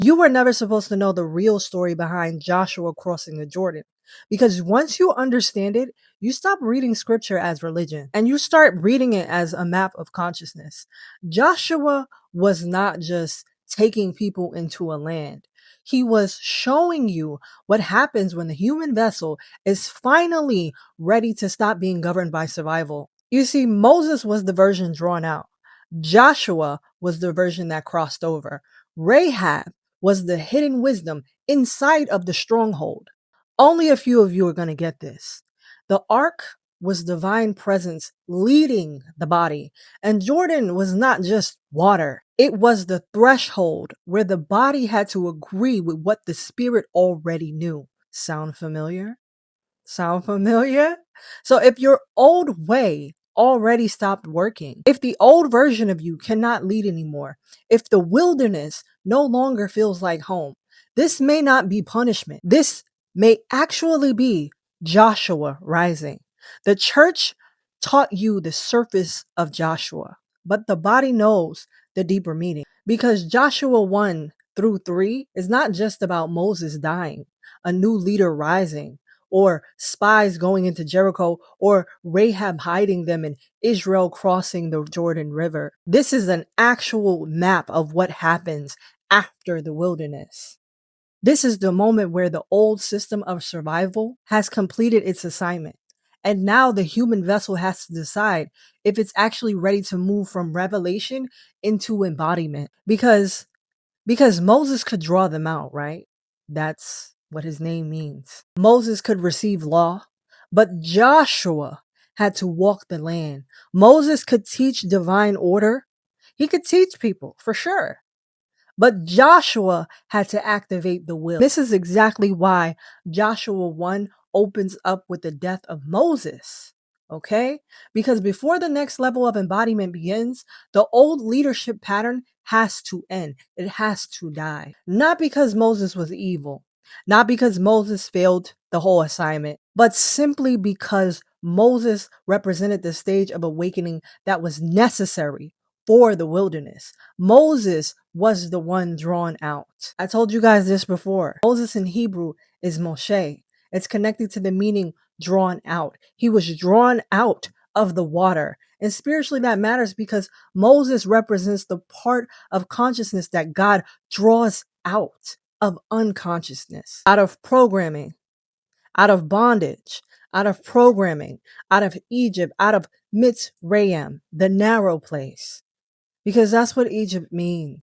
You were never supposed to know the real story behind Joshua crossing the Jordan. Because once you understand it, you stop reading scripture as religion and you start reading it as a map of consciousness. Joshua was not just taking people into a land. He was showing you what happens when the human vessel is finally ready to stop being governed by survival. You see, Moses was the version drawn out. Joshua was the version that crossed over. Rahab was the hidden wisdom inside of the stronghold. Only a few of you are going to get this. The ark was divine presence leading the body, and Jordan was not just water. It was the threshold where the body had to agree with what the spirit already knew. Sound familiar? Sound familiar? So if your old way already stopped working, if the old version of you cannot lead anymore, if the wilderness no longer feels like home, this may not be punishment. This may actually be Joshua rising. The church taught you the surface of Joshua, but the body knows the deeper meaning. Because Joshua 1 through 3 is not just about Moses dying, a new leader rising, or spies going into Jericho, or Rahab hiding them, and Israel crossing the Jordan River. This is an actual map of what happens after the wilderness. This is the moment where the old system of survival has completed its assignment. And now the human vessel has to decide if it's actually ready to move from revelation into embodiment. Because Moses could draw them out, right? That's what his name means. Moses could receive law, but Joshua had to walk the land. Moses could teach divine order. He could teach people for sure. But Joshua had to activate the will. This is exactly why Joshua 1 opens up with the death of Moses. Okay? Because before the next level of embodiment begins, the old leadership pattern has to end. It has to die. Not because Moses was evil, not because Moses failed the whole assignment, but simply because Moses represented the stage of awakening that was necessary for the wilderness. Moses was the one drawn out. I told you guys this before. Moses in Hebrew is Moshe. It's connected to the meaning drawn out. He was drawn out of the water. And spiritually that matters because Moses represents the part of consciousness that God draws out of unconsciousness, out of programming, out of bondage, out of programming, out of Egypt, out of Mitzrayim, the narrow place. Because that's what Egypt means.